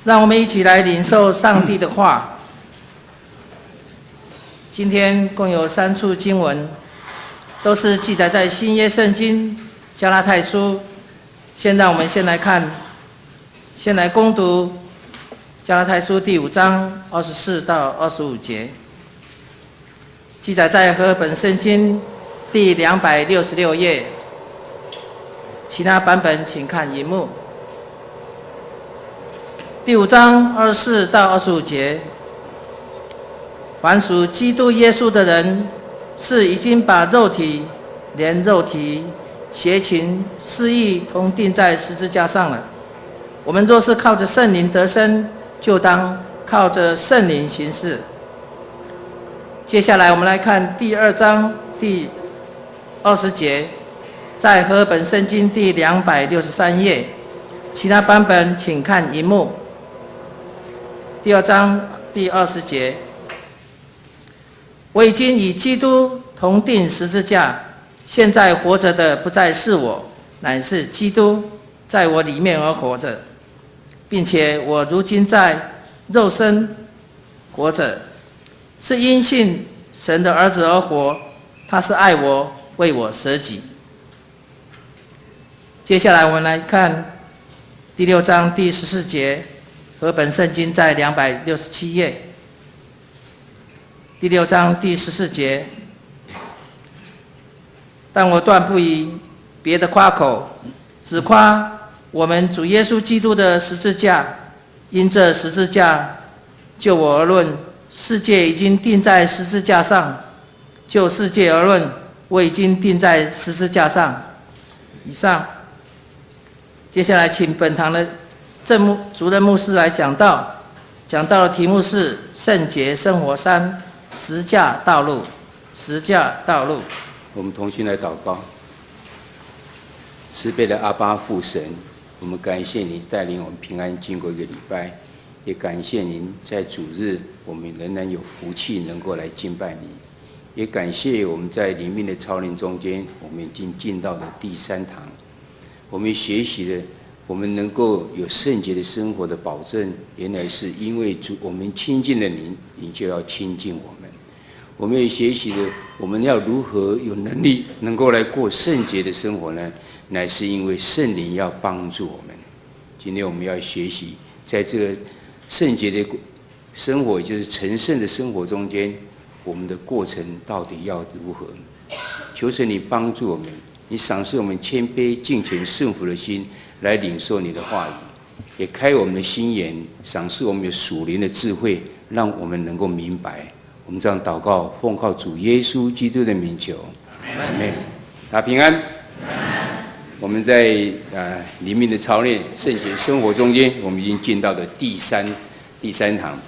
让我们一起来领受上帝的话。今天共有3处经文，都是记载在新约圣经加拉太书。现在我们先来攻读加拉太书第5章24到25节，记载在和合本圣经第266页。其他版本请看荧幕。第5章24到25节，凡属基督耶稣的人，是已经把连肉体、邪情、私欲同钉在十字架上了。我们若是靠着圣灵得生，就当靠着圣灵行事。接下来我们来看第2章第20节，在和合本圣经第263页，其他版本请看荧幕。第2章第20节，我已经与基督同钉十字架，现在活着的不再是我，乃是基督在我里面而活着，并且我如今在肉身活着，是因信神的儿子而活，他是爱我，为我舍己。接下来我们来看第6章第14节，和本圣经在267页。第6章第14节，但我断不以别的夸口，只夸我们主耶稣基督的十字架。因这十字架，就我而论，世界已经钉在十字架上；就世界而论，我已经钉在十字架上。以上。接下来请本堂的主任牧师来讲道。讲道的题目是圣洁生活3：十架道路。十架道路。我们同心来祷告。慈悲的阿爸父神，我们感谢你带领我们平安经过一个礼拜，也感谢您在主日我们仍然有福气能够来敬拜你，也感谢我们在灵命的操练中间，我们已经进到了第3堂。我们学习了我们能够有圣洁的生活的保证，原来是因为主，我们亲近了您，您就要亲近我们。我们也学习了我们要如何有能力能够来过圣洁的生活呢？乃是因为圣灵要帮助我们。今天我们要学习在这个圣洁的生活，也就是成圣的生活中间，我们的过程到底要如何？求神你帮助我们，你赏赐我们谦卑敬虔顺服的心，来领受你的话语，也开我们的心眼，赏赐我们有属灵的智慧，让我们能够明白。我们这样祷告，奉靠主耶稣基督的名求，阿们。大家平安。我们在灵命的操练圣洁生活中间，我们已经进到了第三堂。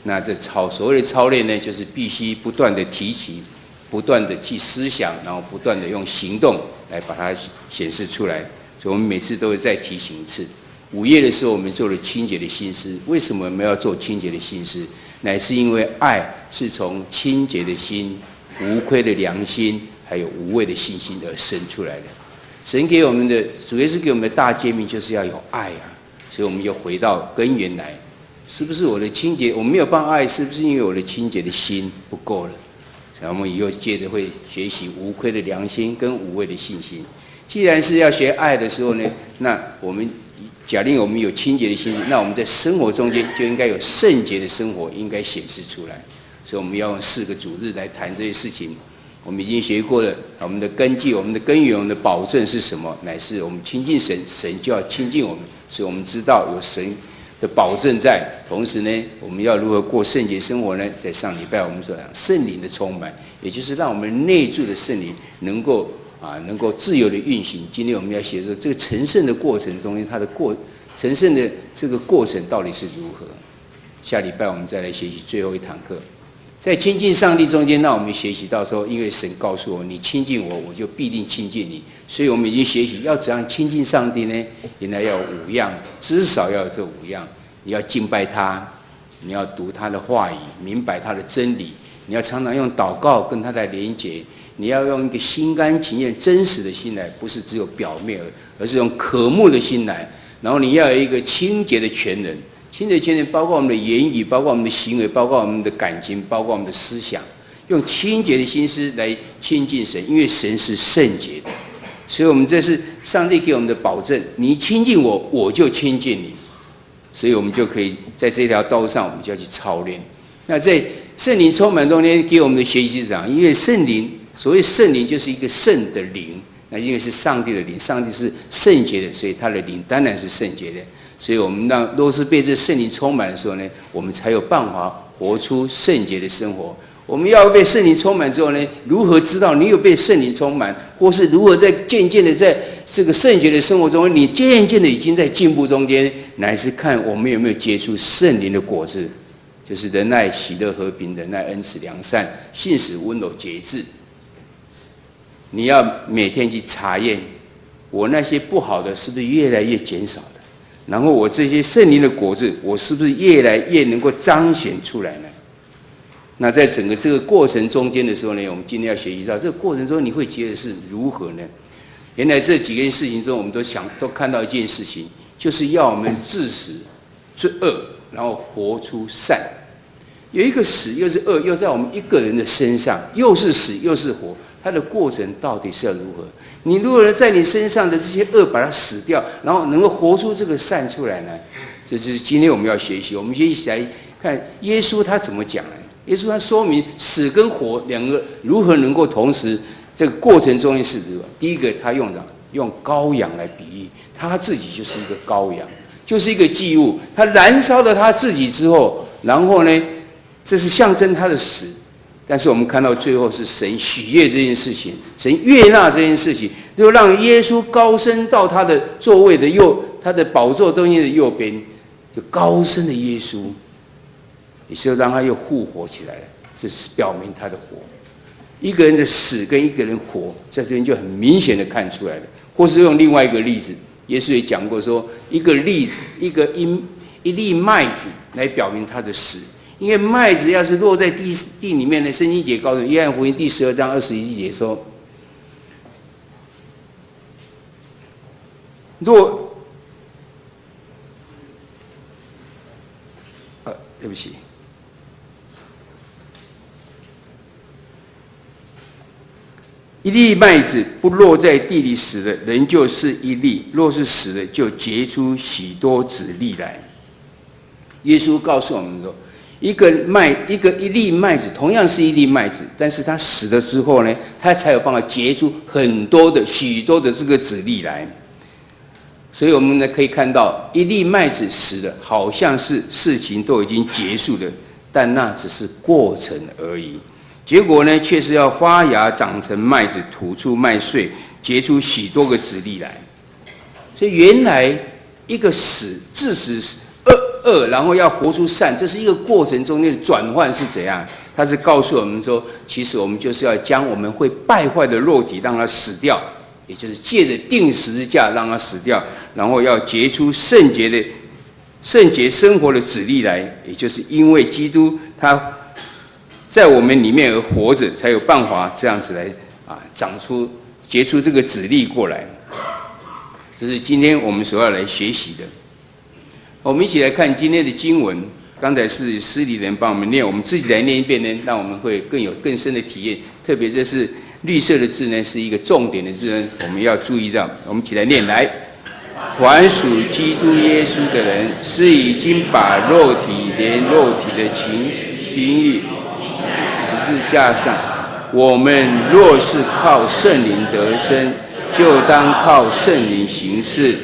那这所谓的操练呢，就是必须不断的提起，不断的去思想，然后不断的用行动来把它显示出来。所以我们每次都会再提醒一次。午夜的时候，我们做了清洁的心思。为什么我们要做清洁的心思？乃是因为爱是从清洁的心、无愧的良心，还有无畏的信心而生出来的。神给我们的，主耶稣给我们的大诫命就是要有爱啊！所以我们又回到根源来，是不是我的清洁我没有办法爱？是不是因为我的清洁的心不够了？所以我们以后接着会学习无愧的良心跟无畏的信心。既然是要学爱的时候呢，那我们假定我们有清洁的心，那我们在生活中间就应该有圣洁的生活，应该显示出来。所以我们要用4个主日来谈这些事情。我们已经学过了，我们的根基、我们的根源、我们的保证是什么？乃是我们亲近神，神就要亲近我们。所以我们知道有神的保证在。同时呢，我们要如何过圣洁生活呢？在上礼拜我们所讲圣灵的充满，也就是让我们内住的圣灵能够自由的运行。今天我们要写说这个成圣的过程中间，它的成圣的这个过程到底是如何？下礼拜我们再来学习最后一堂课。在亲近上帝中间，那我们学习到说，因为神告诉我，你亲近我，我就必定亲近你。所以我们已经学习要怎样亲近上帝呢？原来要有5样，至少要有这5样。你要敬拜他，你要读他的话语，明白他的真理。你要常常用祷告跟他来连结。你要用一个心甘情愿、真实的心来，不是只有表面，而是用渴慕的心来。然后你要有一个清洁的全人。亲的虔诚包括我们的言语，包括我们的行为，包括我们的感情，包括我们的思想，用清洁的心思来亲近神，因为神是圣洁的。所以我们这是上帝给我们的保证，你亲近我，我就亲近你。所以我们就可以在这条道路上，我们就要去操练。那在圣灵充满中间给我们的学习是这样，因为圣灵，所谓圣灵就是一个圣的灵，那因为是上帝的灵，上帝是圣洁的，所以他的灵当然是圣洁的。所以我们若是被这圣灵充满的时候呢，我们才有办法活出圣洁的生活。我们要被圣灵充满之后呢，如何知道你有被圣灵充满，或是如何在渐渐的在这个圣洁的生活中，你渐渐的已经在进步中间，乃是看我们有没有结出圣灵的果子，就是仁爱、喜乐、和平、忍耐、恩慈、良善、信实、温柔、节制。你要每天去查验，我那些不好的是不是越来越减少的，然后我这些圣灵的果子，我是不是越来越能够彰显出来呢？那在整个这个过程中间的时候呢，我们今天要学习到这个过程中你会觉得是如何呢？原来这几件事情中，我们都看到一件事情，就是要我们治死之恶，然后活出善。有一个死又是恶，又在我们一个人的身上，又是死又是活，它的过程到底是要如何？你如何在你身上的这些恶把它死掉，然后能够活出这个善出来呢？这是今天我们要学习。我们先一起来看耶稣他怎么讲呢？耶稣他说明死跟活两个如何能够同时，这个过程中间是如何。第一个，他用羔羊来比喻，他自己就是一个羔羊，就是一个祭物。他燃烧了他自己之后，然后呢，这是象征他的死。但是我们看到最后是神喜悦这件事情，神悦纳这件事情，就让耶稣高升到他的座位的他的宝座中间的右边，就高升的耶稣。也是让他又复活起来了，这是表明他的活。一个人的死跟一个人活，在这边就很明显的看出来了。或是用另外一个例子，耶稣也讲过说，一个例子，一粒麦子来表明他的死。因为麦子要是落在地里面的，圣经节告诉约翰福音第12章21节说，对不起。一粒麦子不落在地里死了，仍旧是一粒；若是死了，就结出许多子粒来。耶稣告诉我们说，一粒麦子同样是一粒麦子，但是它死了之后呢，它才有办法结出许多的这个子粒来。所以我们呢可以看到，一粒麦子死了，好像是事情都已经结束了，但那只是过程而已。结果呢，却是要发芽长成麦子，吐出麦穗，结出许多个子粒来。所以原来一个致死恶，然后要活出善，这是一个过程中间的转换是怎样？它是告诉我们说，其实我们就是要将我们会败坏的肉体让它死掉，也就是借着钉十字架让它死掉，然后要结出圣洁生活的子粒来，也就是因为基督他在我们里面而活着，才有办法这样子来结出这个子粒过来。这是今天我们所要来学习的。我们一起来看今天的经文。刚才是司礼人帮我们念，我们自己来念一遍呢，让我们会有更深的体验。特别这是绿色的字呢，是一个重点的字呢，我们要注意到。我们一起来念来。凡属基督耶稣的人，是已经把连肉体的情欲十字架上。我们若是靠圣灵得生，就当靠圣灵行事。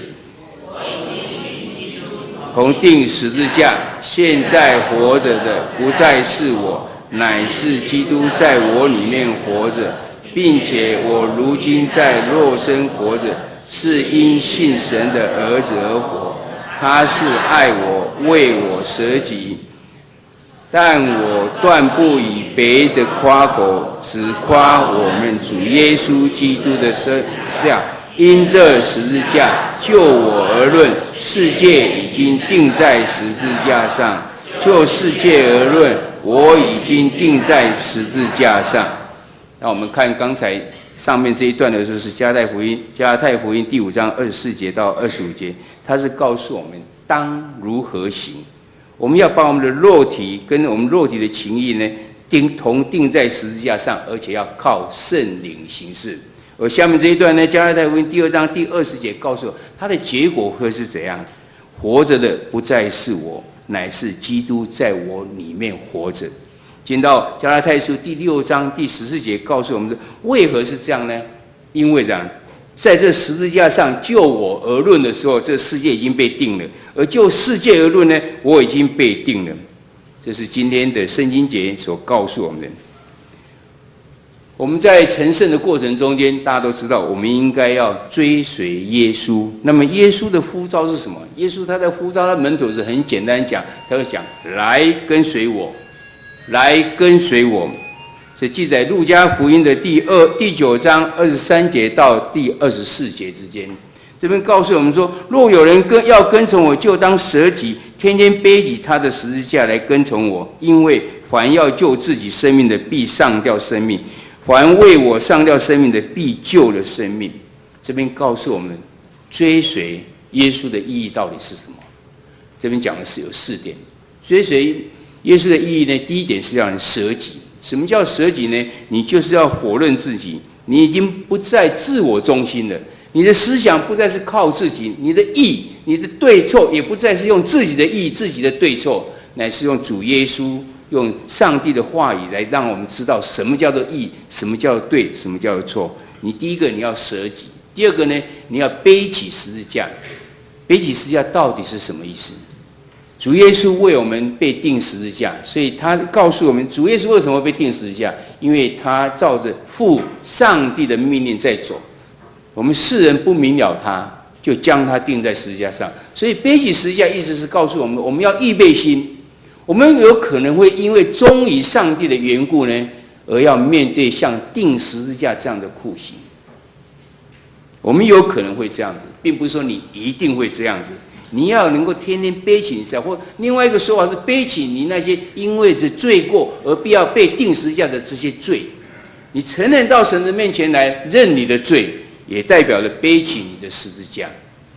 同钉十字架，现在活着的不再是我，乃是基督在我里面活着，并且我如今在肉身活着，是因信神的儿子而活。他是爱我，为我舍己。但我断不以别的夸口，只夸我们主耶稣基督的十字架。因这十字架，就我而论，世界已经钉在十字架上；就世界而论，我已经钉在十字架上。那我们看刚才上面这一段的时候，是加太福音第5章24节到25节，它是告诉我们当如何行。我们要把我们的肉体跟我们肉体的情意呢同定在十字架上，而且要靠圣灵行事。而下面这一段呢，加拉太福音第2章第20节告诉我，它的结果会是怎样？活着的不再是我，乃是基督在我里面活着。进到加拉太书第6章第14节告诉我们的，为何是这样呢？因为这样，在这十字架上就我而论的时候，这世界已经被定了；而就世界而论呢，我已经被定了。这是今天的圣经节所告诉我们的。我们在成圣的过程中间，大家都知道，我们应该要追随耶稣。那么耶稣的呼召是什么？耶稣他在呼召他门徒是很简单讲，他会讲来跟随我，来跟随我。这记载路加福音的第9章23节到第24节之间。这边告诉我们说，若有人要跟从我，就当舍己，天天背起他的十字架来跟从我。因为凡要救自己生命的，必上吊生命；凡为我上吊生命的，必救了生命。这边告诉我们，追随耶稣的意义到底是什么？这边讲的是有4点。追随耶稣的意义呢，第一点是让人舍己。什么叫舍己呢？你就是要否认自己，你已经不再自我中心了。你的思想不再是靠自己，你的义、你的对错也不再是用自己的义、自己的对错，乃是用主耶稣、用上帝的话语来让我们知道什么叫做义，什么叫做对，什么叫做错。你第一个你要舍己，第二个呢，你要背起十字架。背起十字架到底是什么意思？主耶稣为我们被钉十字架，所以他告诉我们，主耶稣为什么被钉十字架？因为他照着父上帝的命令在走。我们世人不明了他，就将他钉在十字架上。所以背起十字架意思是告诉我们，我们要预备心。我们有可能会因为忠于上帝的缘故呢，而要面对像钉十字架这样的酷刑。我们有可能会这样子，并不是说你一定会这样子。你要能够天天背起你自己，或另外一个说法是背起你那些因为着罪过而必要被钉十字架的这些罪。你承认到神的面前来认你的罪，也代表了背起你的十字架，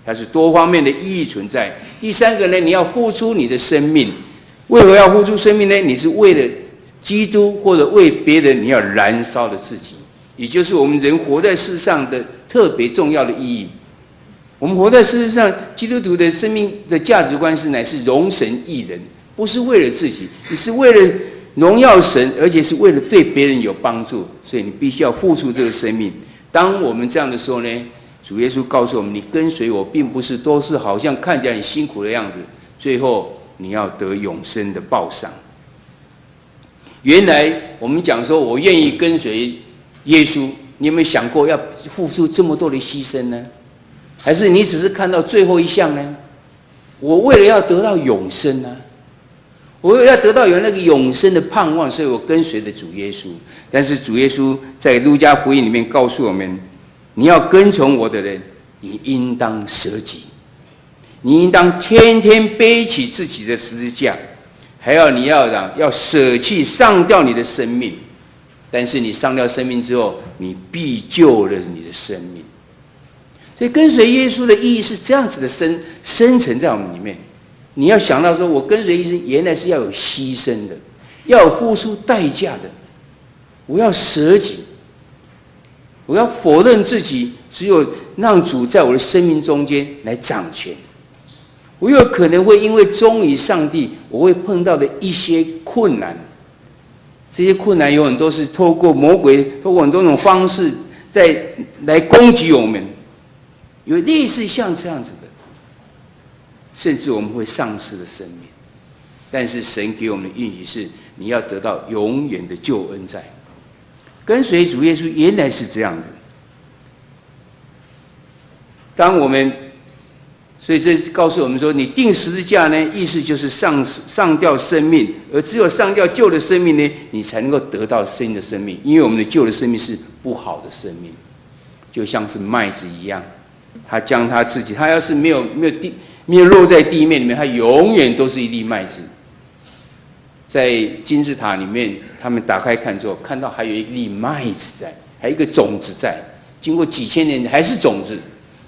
它是多方面的意义存在。第三个呢，你要付出你的生命。为何要付出生命呢？你是为了基督或者为别人，你要燃烧了自己，也就是我们人活在世上的特别重要的意义。我们活在世上，基督徒的生命的价值观是乃是荣神益人，不是为了自己，你是为了荣耀神，而且是为了对别人有帮助，所以你必须要付出这个生命。当我们这样的时候呢，主耶稣告诉我们，你跟随我，并不是都是好像看起来很辛苦的样子，最后你要得永生的报赏。原来我们讲说我愿意跟随耶稣，你有没有想过要付出这么多的牺牲呢？还是你只是看到最后一项呢？我为了要得到永生呢，我为了要得到有那个永生的盼望，所以我跟随了主耶稣。但是主耶稣在路加福音里面告诉我们，你要跟从我的人，你应当舍己，你应当天天背起自己的十字架，还要你要舍弃上吊你的生命。但是你上吊生命之后，你必救了你的生命。所以跟随耶稣的意义是这样子的深沉在我们里面。你要想到说，我跟随耶稣原来是要有牺牲的，要有付出代价的。我要舍己，我要否认自己，只有让主在我的生命中间来掌权。我有可能会因为忠于上帝，我会碰到的一些困难。这些困难有很多是透过魔鬼，透过很多种方式来攻击我们。有类似像这样子的，甚至我们会丧失了生命。但是神给我们的应许是，你要得到永远的救恩在。跟随主耶稣原来是这样子。当我们，所以这告诉我们说，你钉十字架呢，意思就是上吊生命，而只有上吊救的生命呢，你才能够得到新的生命。因为我们的旧的生命是不好的生命，就像是麦子一样。他将他自己，他要是没有落在地面里面，他永远都是一粒麦子。在金字塔里面，他们打开看之后，看到还有一粒麦子在，还有一个种子在。经过几千年还是种子，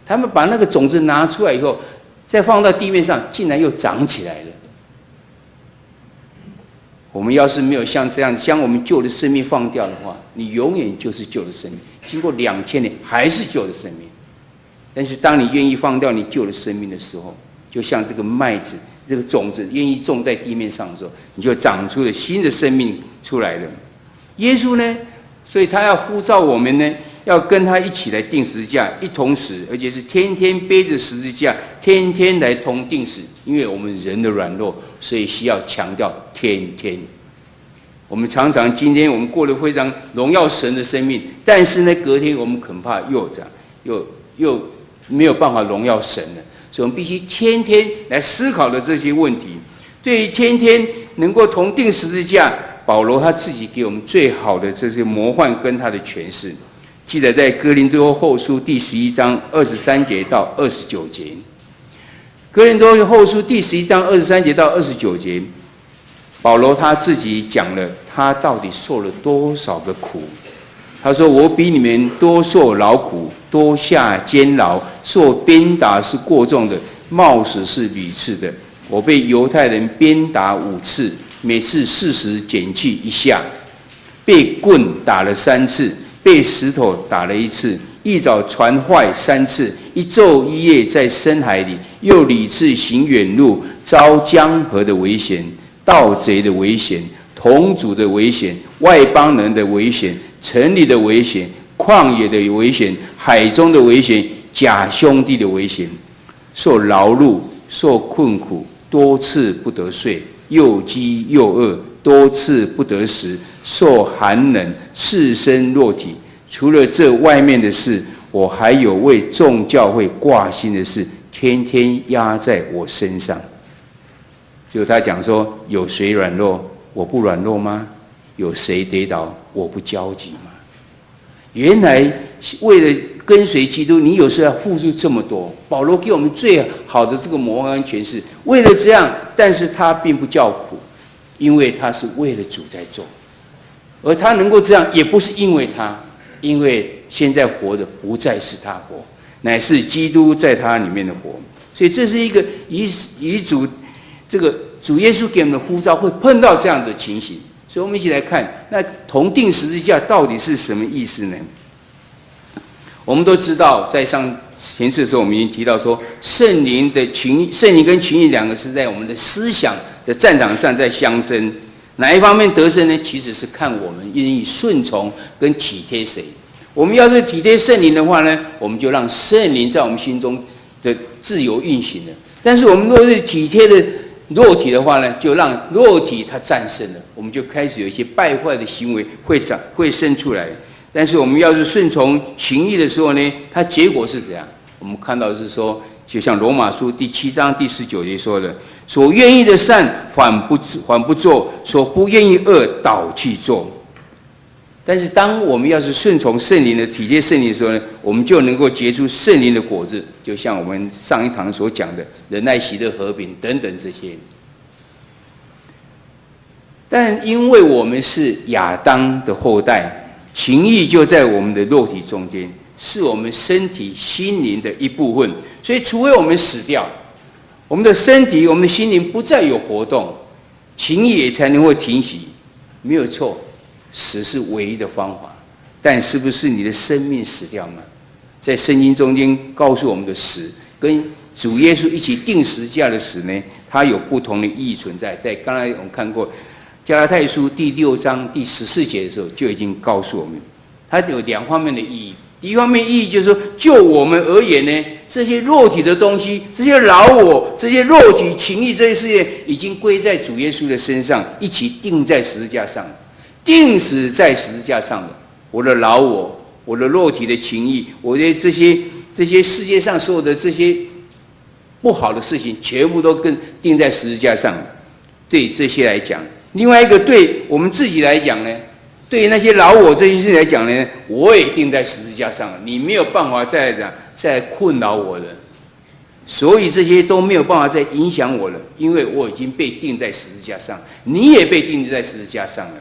他们把那个种子拿出来以后，再放到地面上，竟然又长起来了。我们要是没有像这样将我们旧的生命放掉的话，你永远就是旧的生命，经过2000年还是旧的生命。但是当你愿意放掉你旧的生命的时候，就像这个麦子，这个种子愿意种在地面上的时候，你就长出了新的生命出来了。耶稣呢，所以他要呼召我们呢，要跟他一起来钉十字架，一同死，而且是天天背着十字架，天天来同钉死。因为我们人的软弱，所以需要强调天天。我们常常今天我们过得非常荣耀神的生命，但是呢，隔天我们恐怕又这样，又没有办法荣耀神了。所以我们必须天天来思考的这些问题。对于天天能够同钉十字架，保罗他自己给我们最好的这些模范跟他的诠释，记得在哥林多后书第11章23节到29节。哥林多后书第11章23节到29节，保罗他自己讲了他到底受了多少个苦。他说：“我比你们多受劳苦，多下监牢，受鞭打是过重的，冒死是屡次的。我被犹太人鞭打5次，每次40减去1下；被棍打了3次，被石头打了1次；一早船坏3次，一昼一夜在深海里，又屡次行远路，遭江河的危险、盗贼的危险、同族的危险、外邦人的危险、城里的危险、旷野的危险、海中的危险、假兄弟的危险，受劳碌，受困苦，多次不得睡，又饥又饿，多次不得食，受寒冷，赤身裸体。除了这外面的事，我还有为众教会挂心的事，天天压在我身上。”就他讲说，有谁软弱，我不软弱吗？有谁跌倒，我不焦急吗？原来为了跟随基督，你有时候要付出这么多。保罗给我们最好的这个模范诠释，为了这样，但是他并不叫苦，因为他是为了主在做。而他能够这样，也不是因为他，因为现在活的不再是他活，乃是基督在他里面的活。所以这是一个以主这个主耶稣给我们的呼召，会碰到这样的情形。所以我们一起来看，那同钉十字架到底是什么意思呢？我们都知道，在前次的时候，我们已经提到说，圣灵跟情义两个是在我们的思想的战场上在相争。哪一方面得胜呢？其实是看我们愿意顺从跟体贴谁。我们要是体贴圣灵的话呢，我们就让圣灵在我们心中的自由运行了。但是我们若是体贴的肉体的话呢，就让肉体它战胜了，我们就开始有一些败坏的行为会生出来。但是我们要是顺从情义的时候呢，它结果是怎样？我们看到的是说，就像罗马书第7章第19节说的：“所愿意的善反不做，所不愿意恶倒去做。”但是当我们要是顺从圣灵的体贴圣灵的时候呢，我们就能够结出圣灵的果子，就像我们上一堂所讲的仁爱、喜乐、和平等等这些。但因为我们是亚当的后代，情义就在我们的肉体中间，是我们身体心灵的一部分，所以除非我们死掉，我们的身体我们的心灵不再有活动，情义也才能够停息。没有错，死是唯一的方法，但是不是你的生命死掉吗？在圣经中间告诉我们的死，跟主耶稣一起钉十字架的死呢，它有不同的意义存在。在刚才我们看过加拉太书第6章第14节的时候，就已经告诉我们，它有2方面的意义。第一方面意义就是说，就我们而言呢，这些肉体的东西，这些老我，这些肉体情义，这些事业，已经归在主耶稣的身上，一起钉在十字架上。钉死在十字架上的我的老我，我的肉体的情义，我的这些世界上所有的这些不好的事情，全部都跟钉在十字架上。对这些来讲，另外一个对我们自己来讲呢，对于那些老我这些事情来讲呢，我也钉在十字架上了，你没有办法再困扰我了，所以这些都没有办法再影响我了，因为我已经被钉在十字架上，你也被钉在十字架上了。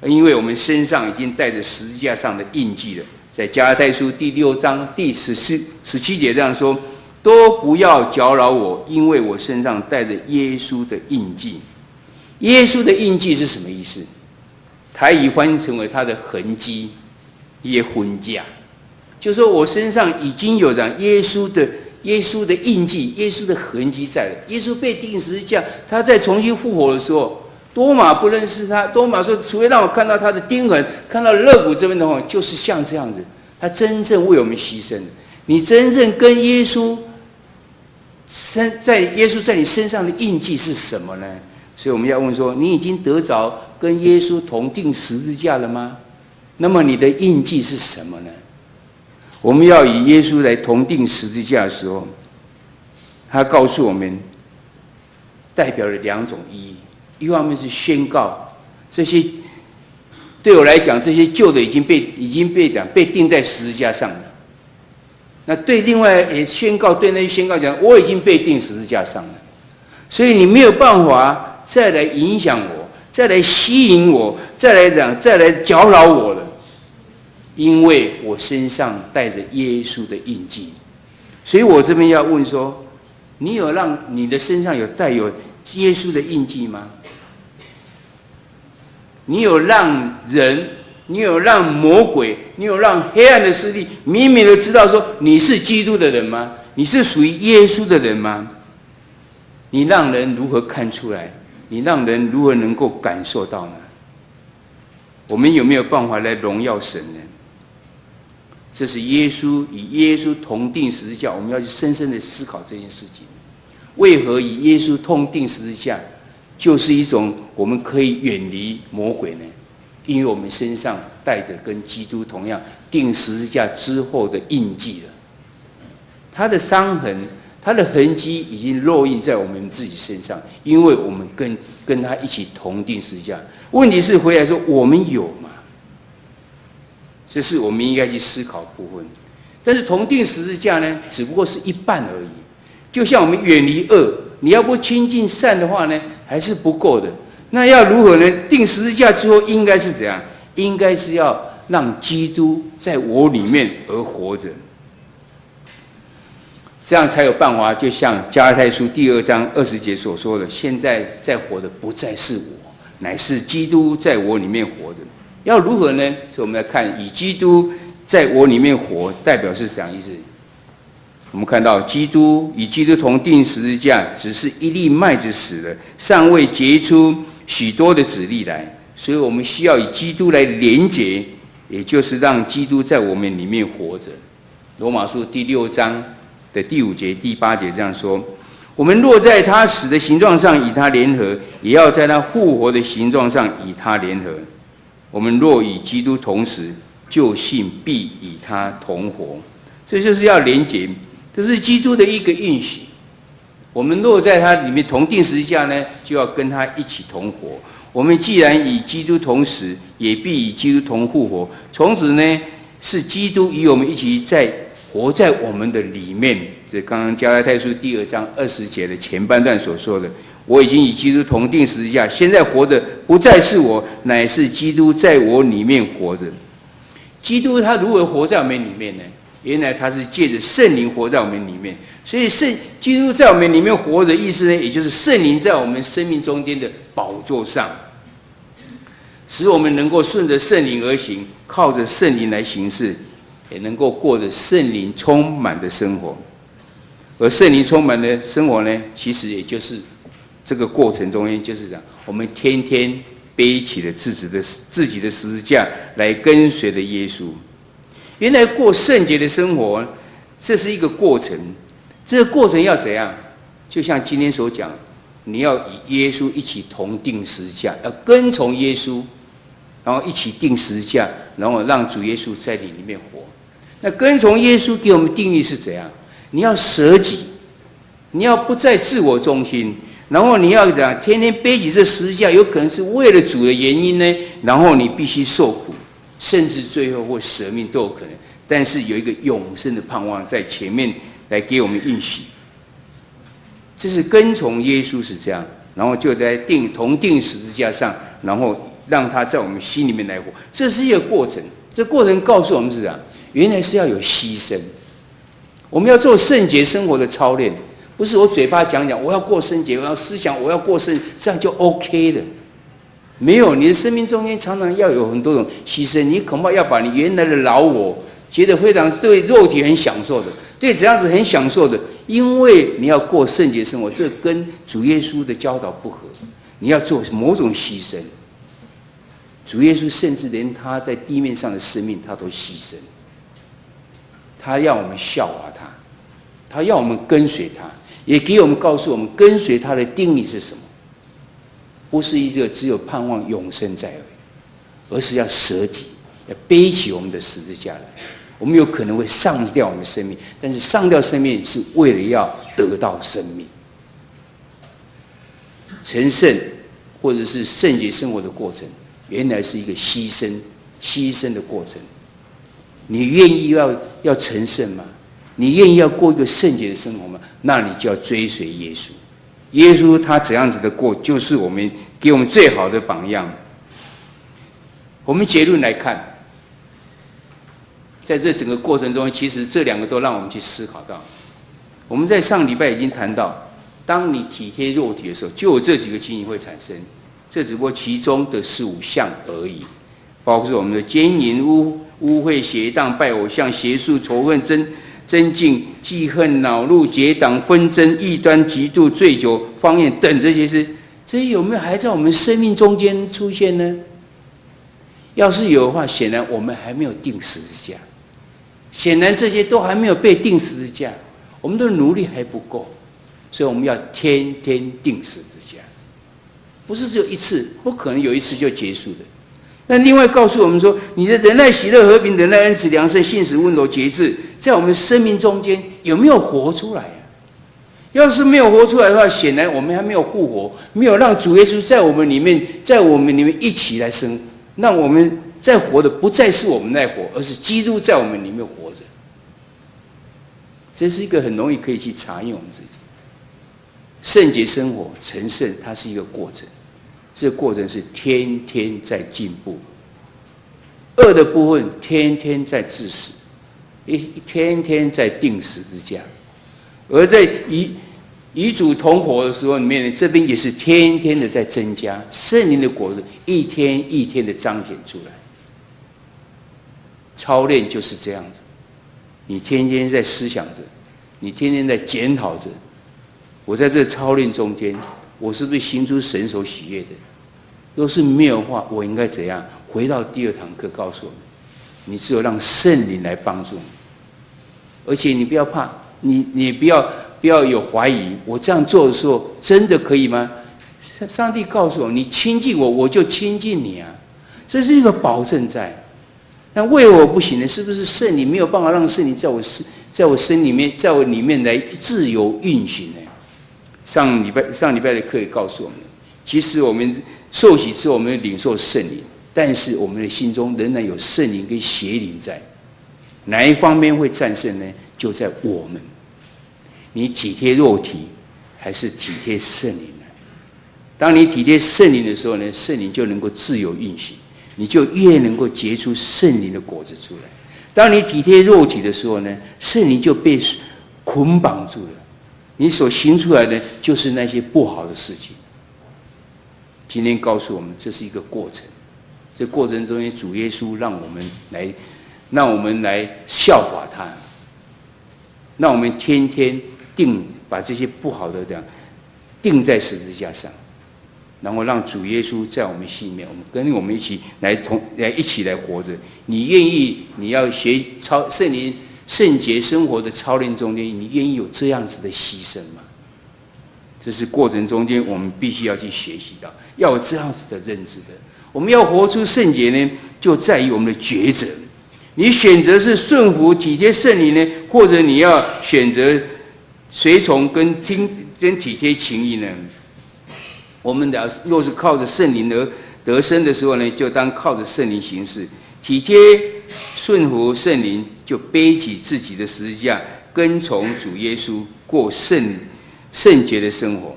因为我们身上已经带着十字架上的印记了，在加拉太书第6章第17节这样说：“都不要搅扰我，因为我身上带着耶稣的印记。”耶稣的印记是什么意思？台语翻译成为他的痕迹，也婚嫁，就是说我身上已经有让耶稣的印记、耶稣的痕迹在了。耶稣被钉十字架，他在重新复活的时候，多马不认识他。多马说：“除非让我看到他的钉痕，看到肋骨这边的话，就是像这样子。”他真正为我们牺牲。你真正跟耶稣耶稣在你身上的印记是什么呢？所以我们要问说：你已经得着跟耶稣同定十字架了吗？那么你的印记是什么呢？我们要以耶稣来同定十字架的时候，他告诉我们，代表了两种意义。一方面是宣告这些，对我来讲，这些旧的已经被钉在十字架上了。那对另外也宣告，对那些宣告讲，我已经被钉十字架上了，所以你没有办法再来影响我，再来吸引我，再来搅扰我了，因为我身上带着耶稣的印记。所以我这边要问说，你有让你的身上有带有耶稣的印记吗？你有让人，你有让魔鬼，你有让黑暗的势力明明的知道说你是基督的人吗？你是属于耶稣的人吗？你让人如何看出来？你让人如何能够感受到呢？我们有没有办法来荣耀神呢？这是耶稣与耶稣同定十字架，我们要去深深的思考这件事情。为何以耶稣同定十字架，就是一种我们可以远离魔鬼呢？因为我们身上带着跟基督同样钉十字架之后的印记了，他的伤痕、他的痕迹已经烙印在我们自己身上，因为我们跟他一起同钉十字架。问题是回来说，我们有吗？这是我们应该去思考的部分。但是同钉十字架呢，只不过是一半而已。就像我们远离恶，你要不亲近善的话呢，还是不够的。那要如何呢？钉十字架之后应该是怎样？应该是要让基督在我里面而活着，这样才有办法。就像加拉太书第2章20节所说的：“现在在活的不再是我，乃是基督在我里面活着。”要如何呢？所以我们来看，以基督在我里面活，代表是怎样意思？我们看到与基督同定十字架，只是一粒麦子死了，尚未结出许多的子粒来，所以我们需要以基督来连结，也就是让基督在我们里面活着。罗马书第6章的第5节、第8节这样说：我们若在他死的形状上与他联合，也要在他复活的形状上与他联合。我们若与基督同死，就信必与他同活。这就是要连结，这是基督的一个应许。我们若在他里面同定十字架呢，就要跟他一起同活。我们既然与基督同死，也必与基督同复活。从此呢，是基督与我们一起活在我们的里面。这刚刚加拉太书第2章20节的前半段所说的：我已经与基督同定十字架，现在活着不再是我，乃是基督在我里面活着。基督他如何活在我们里面呢？原来他是借着圣灵活在我们里面，所以基督在我们里面活的意思呢，也就是圣灵在我们生命中间的宝座上，使我们能够顺着圣灵而行，靠着圣灵来行事，也能够过着圣灵充满的生活。而圣灵充满的生活呢，其实也就是这个过程中间，就是讲我们天天背起了自己的十字架来跟随着耶稣。原来过圣洁的生活，这是一个过程。这个过程要怎样？就像今天所讲，你要与耶稣一起同定十字架，要跟从耶稣，然后一起定十字架，然后让主耶稣在你里面活。那跟从耶稣给我们定义是怎样？你要舍己，你要不再自我中心，然后你要怎样？天天背起这十字架，有可能是为了主的原因呢，然后你必须受苦，甚至最后或舍命都有可能。但是有一个永生的盼望在前面来给我们应许。这是跟从耶稣是这样，然后就在同定十字架上，然后让他在我们心里面来活。这是一个过程，这过程告诉我们是这样，原来是要有牺牲。我们要做圣洁生活的操练，不是我嘴巴讲讲我要过圣洁，我要思想我要过圣，这样就 OK 了。没有，你的生命中间常常要有很多种牺牲，你恐怕要把你原来的老我，觉得非常对肉体很享受的，对这样子很享受的，因为你要过圣洁生活，这跟主耶稣的教导不合，你要做某种牺牲。主耶稣甚至连他在地面上的生命他都牺牲，他要我们效法他，他要我们跟随他，也给我们告诉我们跟随他的定义是什么。不是一个只有盼望永生在而已，而是要舍己，要背起我们的十字架来。我们有可能会上掉我们的生命，但是上掉生命是为了要得到生命。成圣或者是圣洁生活的过程，原来是一个牺牲的过程。你愿意要成圣吗？你愿意要过一个圣洁的生活吗？那你就要追随耶稣。耶稣他怎样子的过，就是我们给我们最好的榜样。我们结论来看，在这整个过程中，其实这两个都让我们去思考到。我们在上礼拜已经谈到，当你体贴肉体的时候，就有这几个情形会产生。这只不过其中的15项而已，包括我们的奸淫、污秽、邪荡、拜偶像、邪术、仇恨、争竞、记恨、恼怒、结党、纷争、异端、嫉妒、醉酒、方言等这些事，这些有没有还在我们生命中间出现呢？要是有的话，显然我们还没有定十字架，显然这些都还没有被定十字架，我们的努力还不够，所以我们要天天定十字架，不是只有一次，不可能有一次就结束的。那另外告诉我们说，你的仁爱、喜乐、和平、忍耐、恩慈、良善、信实、温柔、节制，在我们生命中间有没有活出来啊？要是没有活出来的话，显然我们还没有复活，没有让主耶稣在我们里面一起来生，让我们在活的不再是我们在活，而是基督在我们里面活着。这是一个很容易可以去查验我们自己。圣洁生活、成圣，它是一个过程。这个过程是天天在进步，恶的部分天天在致死，天天在定十字架，而在与主同活的时候里面，这边也是天天的在增加，圣灵的果子一天一天的彰显出来。操练就是这样子，你天天在思想着，你天天在检讨着，我在这个操练中间，我是不是行出神所喜悦的？若是没有的话，我应该怎样？回到第2堂课告诉我们，你只有让圣灵来帮助你，而且你不要怕，你不要有怀疑，我这样做的时候真的可以吗？上帝告诉我，你亲近我，我就亲近你啊，这是一个保证在。那为我不行呢？是不是圣灵没有办法让圣灵在我身里面，在我里面来自由运行呢？上礼拜的课也告诉我们，其实我们受洗之后，我们领受圣灵，但是我们的心中仍然有圣灵跟邪灵在。哪一方面会战胜呢？就在我们，你体贴肉体，还是体贴圣灵呢？当你体贴圣灵的时候呢，圣灵就能够自由运行，你就越能够结出圣灵的果子出来。当你体贴肉体的时候呢，圣灵就被捆绑住了，你所行出来的就是那些不好的事情。今天告诉我们，这是一个过程。这过程中间，主耶稣让我们来效法他，让我们天天把这些不好的钉在十字架上，然后让主耶稣在我们心里面，我们跟我们一起来活着。你愿意，你要学圣灵圣洁生活的操练中间，你愿意有这样子的牺牲吗？这是过程中间我们必须要去学习到，要有这样子的认知的。我们要活出圣洁呢，就在于我们的抉择。你选择是顺服体贴圣灵呢，或者你要选择随从跟体贴情义呢？我们若是靠着圣灵而得生的时候呢，就当靠着圣灵行事，体贴顺服圣灵，就背起自己的十字架，跟从主耶稣过圣洁的生活。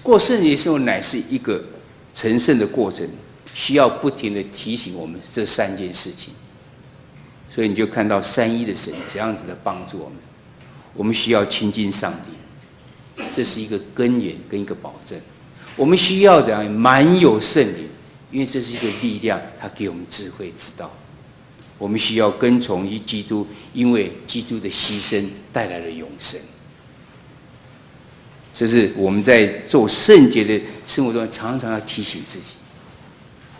过圣洁的生活乃是一个成圣的过程，需要不停的提醒我们这3件事情。所以你就看到3一的神怎样子的帮助我们。我们需要亲近上帝，这是一个根源跟一个保证。我们需要怎样满有圣灵，因为这是一个力量，它给我们智慧知道。我们需要跟从于基督，因为基督的牺牲带来了永生。这是我们在做圣洁的生活中常常要提醒自己：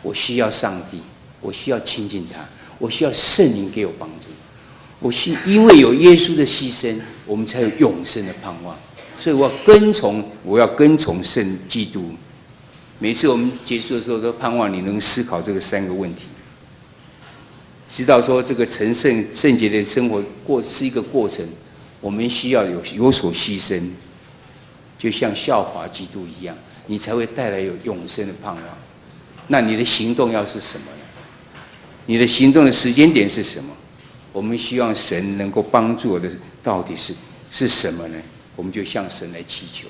我需要上帝，我需要亲近他，我需要圣灵给我帮助。因为有耶稣的牺牲，我们才有永生的盼望。所以我要跟从圣基督。每次我们结束的时候，都盼望你能思考这个3个问题，知道说这个成圣洁的生活是一个过程，我们需要有所牺牲，就像效法基督一样，你才会带来有永生的盼望。那你的行动要是什么呢？你的行动的时间点是什么？我们希望神能够帮助我的到底是什么呢？我们就向神来祈求。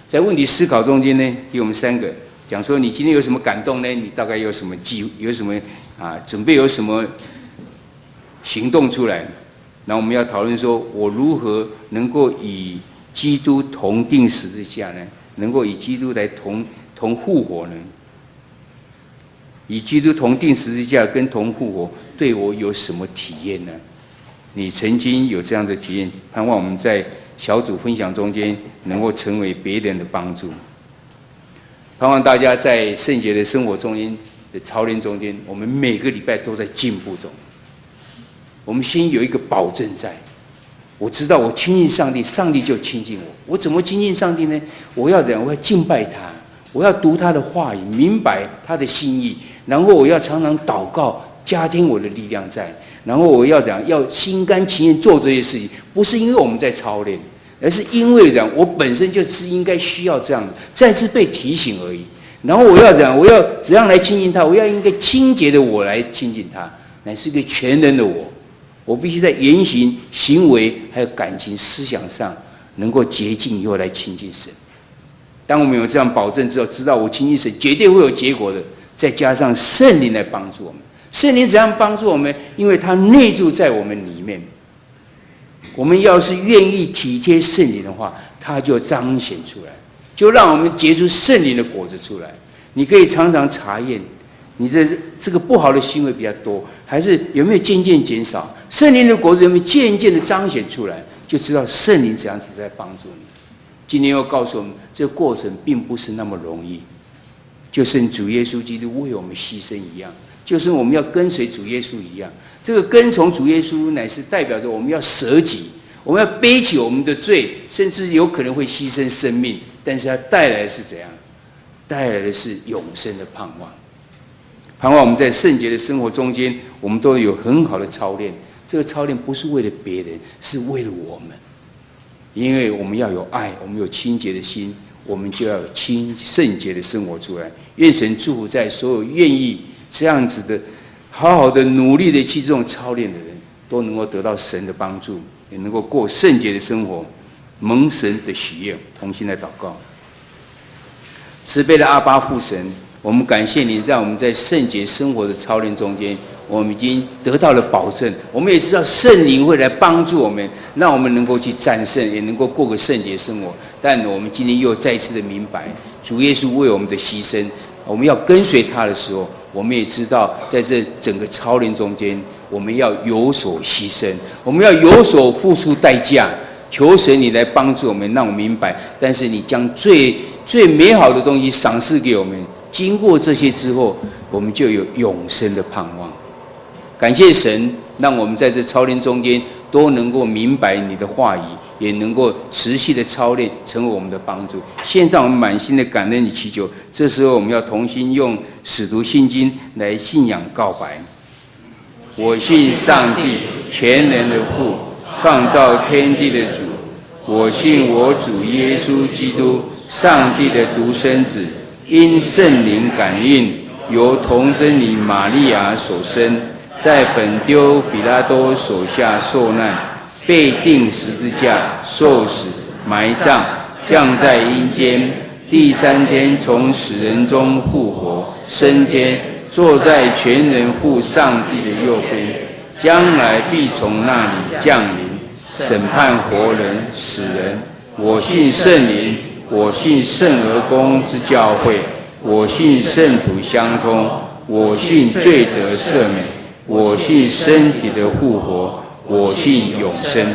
在问题思考中间呢，给我们3个讲说，你今天有什么感动呢？你大概有什么准备有什么行动出来？然后我们要讨论说，我如何能够与基督同定十字架呢？能够与基督来同复活呢？与基督同定十字架跟同复活，对我有什么体验呢？你曾经有这样的体验，盼望我们在小组分享中间能够成为别人的帮助。盼望大家在圣洁的生活中间的操练中间，我们每个礼拜都在进步中。我们先有一个保证在，我知道我亲近上帝，上帝就亲近我。我怎么亲近上帝呢？我要怎样？我要敬拜他，我要读他的话语，明白他的心意，然后我要常常祷告，加添我的力量在。然后我要怎样？要心甘情愿做这些事情，不是因为我们在操练，而是因为我本身就是应该需要这样的，再次被提醒而已。然后我要我要怎样来亲近他？我要一个清洁的我来亲近他，乃是一个全人的我。我必须在言行、行为还有感情、思想上能够洁净以后来亲近神。当我们有这样保证之后，知道我亲近神绝对会有结果的，再加上圣灵来帮助我们。圣灵怎样帮助我们？因为他内住在我们里面。我们要是愿意体贴圣灵的话，他就彰显出来，就让我们结出圣灵的果子出来。你可以常常查验，你的这个不好的行为比较多，还是有没有渐渐减少？圣灵的果子有没有渐渐的彰显出来？就知道圣灵怎样子在帮助你。今天又告诉我们，这个过程并不是那么容易，就像主耶稣基督为我们牺牲一样。就是我们要跟随主耶稣一样，这个跟从主耶稣乃是代表着我们要舍己，我们要背起我们的罪，甚至有可能会牺牲生命，但是它带来的是怎样？带来的是永生的盼望。盼望我们在圣洁的生活中间，我们都有很好的操练。这个操练不是为了别人，是为了我们，因为我们要有爱，我们有清洁的心，我们就要有圣洁的生活出来。愿神祝福在所有愿意这样子的好好的努力的去这种操练的人，都能够得到神的帮助，也能够过圣洁的生活，蒙神的喜悦。同心来祷告。慈悲的阿爸父神，我们感谢你，让我们在圣洁生活的操练中间，我们已经得到了保证。我们也知道圣灵会来帮助我们，让我们能够去战胜，也能够过个圣洁生活。但我们今天又再次的明白，主耶稣为我们的牺牲，我们要跟随他的时候，我们也知道在这整个操练中间，我们要有所牺牲，我们要有所付出代价。求神你来帮助我们，让我们明白。但是你将最美好的东西赏赐给我们，经过这些之后，我们就有永生的盼望。感谢神，让我们在这操练中间都能够明白你的话语，也能够持续的操练，成为我们的帮助。现在我们满心的感恩与祈求，这时候我们要同心用使徒信经来信仰告白。我信上帝，全能的父，创造天地的主。我信我主耶稣基督，上帝的独生子，因圣灵感应，由童贞女玛利亚所生，在本丢彼拉多手下受难，被钉十字架，受死，埋葬，降在阴间，第3天从死人中复活，升天，坐在全能父上帝的右边，将来必从那里降临，审判活人、死人。我信圣灵，我信圣而公之教会，我信圣土相通，我信罪得赦免，我信身体的复活，我信永生。